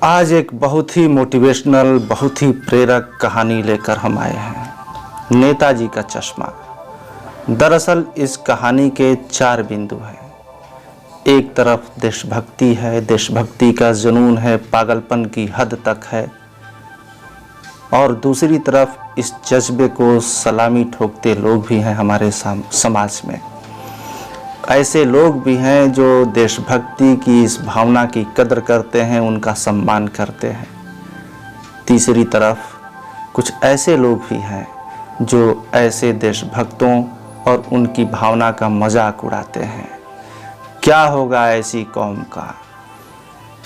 आज एक बहुत ही मोटिवेशनल, बहुत ही प्रेरक कहानी लेकर हम आए हैं, नेताजी का चश्मा। दरअसल इस कहानी के 4 बिंदु हैं। एक तरफ देशभक्ति है, देशभक्ति का जुनून है, पागलपन की हद तक है, और दूसरी तरफ इस जज्बे को सलामी ठोकते लोग भी हैं हमारे समाज में। ऐसे लोग भी हैं जो देशभक्ति की इस भावना की कदर करते हैं, उनका सम्मान करते हैं। तीसरी तरफ कुछ ऐसे लोग भी हैं जो ऐसे देशभक्तों और उनकी भावना का मजाक उड़ाते हैं। क्या होगा ऐसी कौम का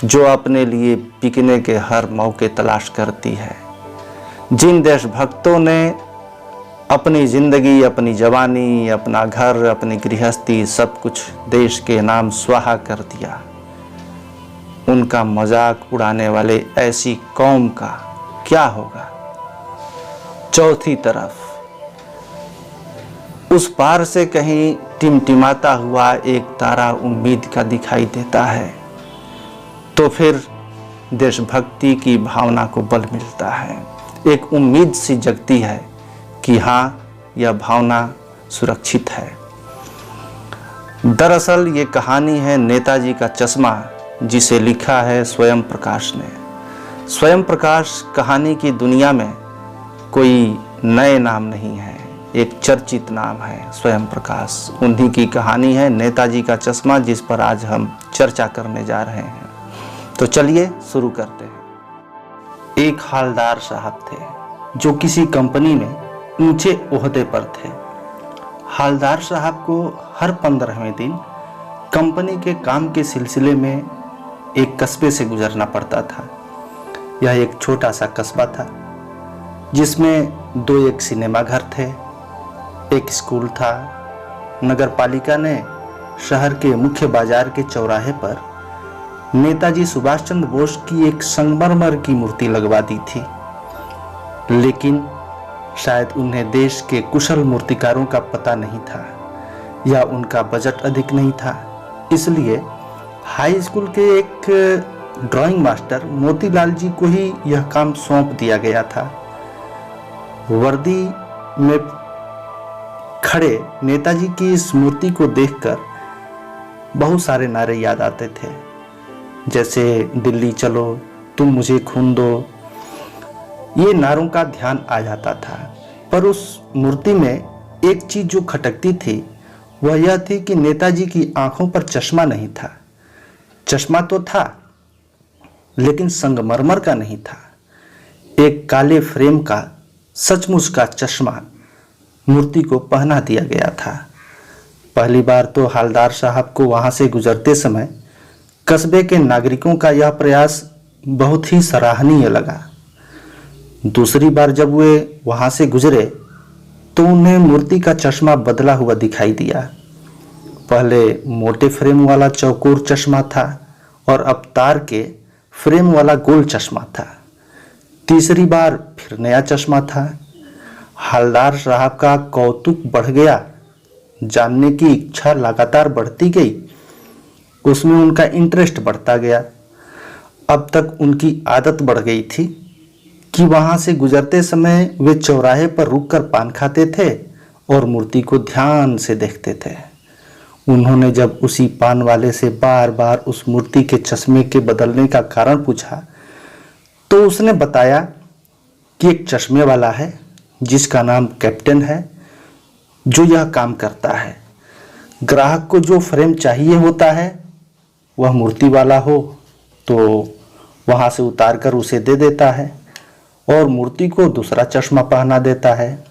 जो अपने लिए बिकने के हर मौके तलाश करती है। जिन देशभक्तों ने अपनी ज़िंदगी, अपनी जवानी, अपना घर, अपनी गृहस्थी, सब कुछ देश के नाम स्वाहा कर दिया, उनका मजाक उड़ाने वाले ऐसी कौम का क्या होगा। चौथी तरफ उस पार से कहीं टिमटिमाता हुआ एक तारा उम्मीद का दिखाई देता है, तो फिर देशभक्ति की भावना को बल मिलता है। एक उम्मीद सी जगती है कि हाँ, यह भावना सुरक्षित है। दरअसल ये कहानी है नेताजी का चश्मा, जिसे लिखा है स्वयं प्रकाश ने। स्वयं प्रकाश कहानी की दुनिया में कोई नए नाम नहीं है, एक चर्चित नाम है स्वयं प्रकाश। उन्हीं की कहानी है नेताजी का चश्मा, जिस पर आज हम चर्चा करने जा रहे हैं। तो चलिए शुरू करते हैं। एक हालदार साहब थे जो किसी कंपनी में ऊंचे ओहदे पर थे। हालदार साहब को हर 15वें दिन कंपनी के काम के सिलसिले में एक कस्बे से गुजरना पड़ता था। यह एक छोटा सा कस्बा था जिसमें 1 सिनेमा घर थे, एक स्कूल था। नगर पालिका ने शहर के मुख्य बाजार के चौराहे पर नेताजी सुभाष चंद्र बोस की एक संगमरमर की मूर्ति लगवा दी थी, लेकिन शायद उन्हें देश के कुशल मूर्तिकारों का पता नहीं था या उनका बजट अधिक नहीं था। इसलिए हाई स्कूल के एक ड्राइंग मास्टर मोतीलाल जी को ही यह काम सौंप दिया गया था। वर्दी में खड़े नेताजी की इस मूर्ति को देखकर बहुत सारे नारे याद आते थे, जैसे दिल्ली चलो, तुम मुझे खून दो। ये नारों का ध्यान आ जाता था, पर उस मूर्ति में एक चीज जो खटकती थी वह यह थी कि नेताजी की आंखों पर चश्मा नहीं था। चश्मा तो था, लेकिन संगमरमर का नहीं था। एक काले फ्रेम का सचमुच का चश्मा मूर्ति को पहना दिया गया था। पहली बार तो हालदार साहब को वहां से गुजरते समय कस्बे के नागरिकों का यह प्रयास बहुत ही सराहनीय लगा। दूसरी बार जब वे वहां से गुजरे तो उन्हें मूर्ति का चश्मा बदला हुआ दिखाई दिया। पहले मोटे फ्रेम वाला चौकोर चश्मा था और अब तार के फ्रेम वाला गोल चश्मा था। तीसरी बार फिर नया चश्मा था। हालदार साहब का कौतुक बढ़ गया, जानने की इच्छा लगातार बढ़ती गई, उसमें उनका इंटरेस्ट बढ़ता गया। अब तक उनकी आदत बढ़ गई थी कि वहां से गुजरते समय वे चौराहे पर रुककर पान खाते थे और मूर्ति को ध्यान से देखते थे। उन्होंने जब उसी पान वाले से बार बार उस मूर्ति के चश्मे के बदलने का कारण पूछा तो उसने बताया कि एक चश्मे वाला है जिसका नाम कैप्टन है, जो यह काम करता है। ग्राहक को जो फ्रेम चाहिए होता है वह मूर्ति वाला हो तो वहां से उतार कर उसे दे देता है और मूर्ति को दूसरा चश्मा पहना देता है।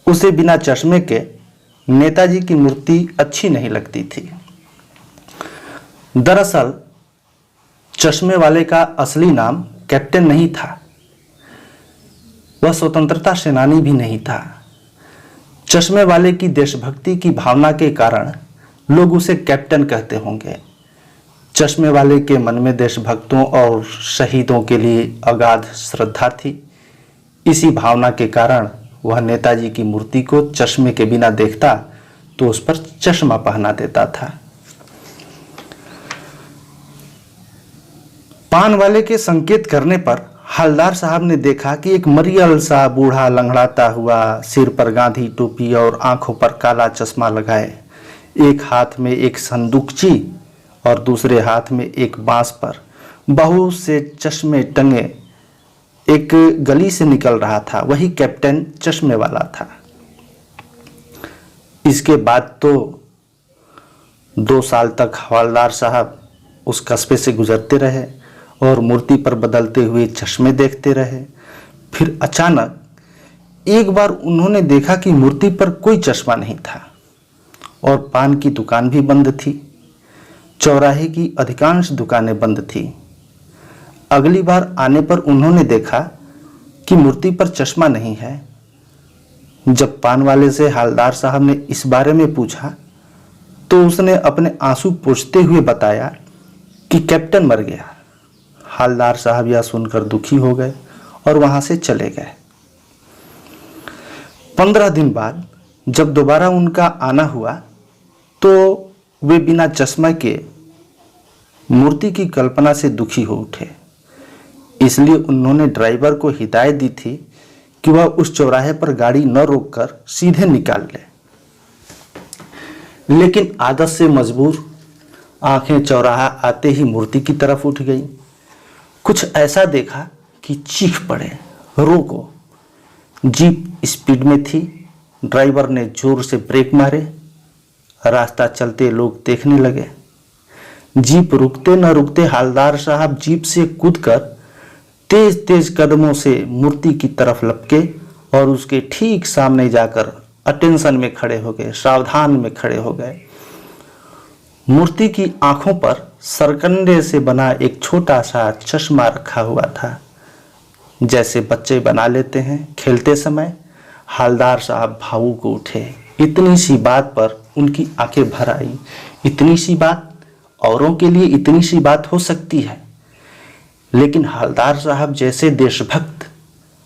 उसे बिना चश्मे के नेताजी की मूर्ति अच्छी नहीं लगती थी। दरअसल चश्मे वाले का असली नाम कैप्टन नहीं था, वह स्वतंत्रता सेनानी भी नहीं था। चश्मे वाले की देशभक्ति की भावना के कारण लोग उसे कैप्टन कहते होंगे। चश्मे वाले के मन में देशभक्तों और शहीदों के लिए अगाध श्रद्धा थी। इसी भावना के कारण वह नेताजी की मूर्ति को चश्मे के बिना देखता तो उस पर चश्मा पहना देता था। पान वाले के संकेत करने पर हवलदार साहब ने देखा कि एक मरियल सा बूढ़ा लंगड़ाता हुआ, सिर पर गांधी टोपी और आंखों पर काला चश्मा लगाए, एक हाथ में एक संदूकची और दूसरे हाथ में एक बांस पर बहुत से चश्मे टंगे एक गली से निकल रहा था। वही कैप्टन चश्मे वाला था। इसके बाद तो 2 साल तक हवलदार साहब उस कस्बे से गुजरते रहे और मूर्ति पर बदलते हुए चश्मे देखते रहे। फिर अचानक एक बार उन्होंने देखा कि मूर्ति पर कोई चश्मा नहीं था और पान की दुकान भी बंद थी। चौराहे की अधिकांश दुकानें बंद थी। अगली बार आने पर उन्होंने देखा कि मूर्ति पर चश्मा नहीं है। जब पान वाले से हवलदार साहब ने इस बारे में पूछा तो उसने अपने आंसू पोंछते हुए बताया कि कैप्टन मर गया। हवलदार साहब यह सुनकर दुखी हो गए और वहां से चले गए। 15 दिन बाद जब दोबारा उनका आना हुआ तो वे बिना चश्मा के मूर्ति की कल्पना से दुखी हो उठे। इसलिए उन्होंने ड्राइवर को हिदायत दी थी कि वह उस चौराहे पर गाड़ी न रोककर सीधे निकाल ले। लेकिन आदत से मजबूर आंखें चौराहा आते ही मूर्ति की तरफ उठ गई। कुछ ऐसा देखा कि चीख पड़े, रोको। जीप स्पीड में थी। ड्राइवर ने जोर से ब्रेक मारे। रास्ता चलते लोग देखने लगे। जीप रुकते न रुकते हवलदार साहब जीप से कूदकर तेज तेज कदमों से मूर्ति की तरफ लपके और उसके ठीक सामने जाकर अटेंशन में खड़े हो गए, सावधान में खड़े हो गए। मूर्ति की आंखों पर सरकंडे से बना एक छोटा सा चश्मा रखा हुआ था, जैसे बच्चे बना लेते हैं खेलते समय। हवलदार साहब भावुक उठे। इतनी सी बात पर उनकी आंखें भर आई। इतनी सी बात, औरों के लिए इतनी सी बात हो सकती है, लेकिन हवलदार साहब जैसे देशभक्त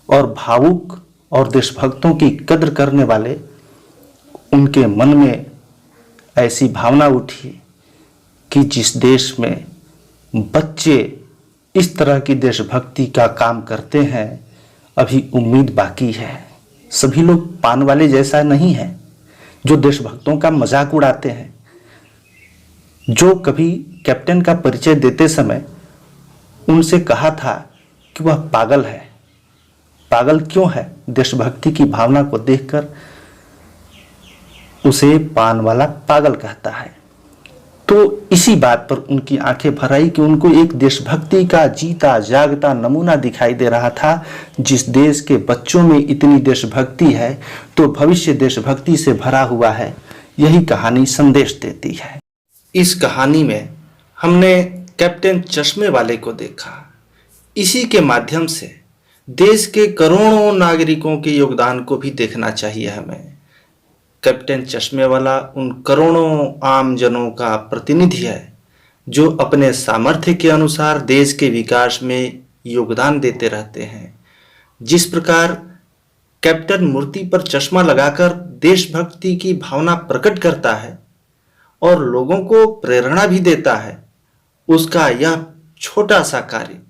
और भावुक और देशभक्तों की कद्र करने वाले, उनके मन में ऐसी भावना उठी कि जिस देश में बच्चे इस तरह की देशभक्ति का काम करते हैं, अभी उम्मीद बाकी है। सभी लोग पान वाले जैसा नहीं है जो देशभक्तों का मजाक उड़ाते हैं, जो कभी कैप्टन का परिचय देते समय उनसे कहा था कि वह पागल है। पागल क्यों है? देशभक्ति की भावना को देखकर उसे पान वाला पागल कहता है। तो इसी बात पर उनकी आंखें भर आई कि उनको एक देशभक्ति का जीता जागता नमूना दिखाई दे रहा था। जिस देश के बच्चों में इतनी देशभक्ति है तो भविष्य देशभक्ति से भरा हुआ है। यही कहानी संदेश देती है। इस कहानी में हमने कैप्टन चश्मे वाले को देखा। इसी के माध्यम से देश के करोड़ों नागरिकों के योगदान को भी देखना चाहिए हमें। कैप्टन चश्मे वाला उन करोड़ों आम जनों का प्रतिनिधि है जो अपने सामर्थ्य के अनुसार देश के विकास में योगदान देते रहते हैं। जिस प्रकार कैप्टन मूर्ति पर चश्मा लगाकर देशभक्ति की भावना प्रकट करता है और लोगों को प्रेरणा भी देता है, उसका यह छोटा सा कार्य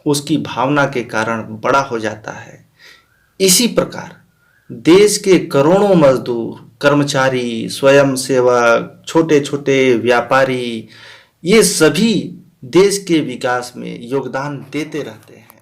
उसकी भावना के कारण बड़ा हो जाता है। इसी प्रकार देश के करोड़ों मजदूर, कर्मचारी, स्वयंसेवक, छोटे छोटे व्यापारी, ये सभी देश के विकास में योगदान देते रहते हैं।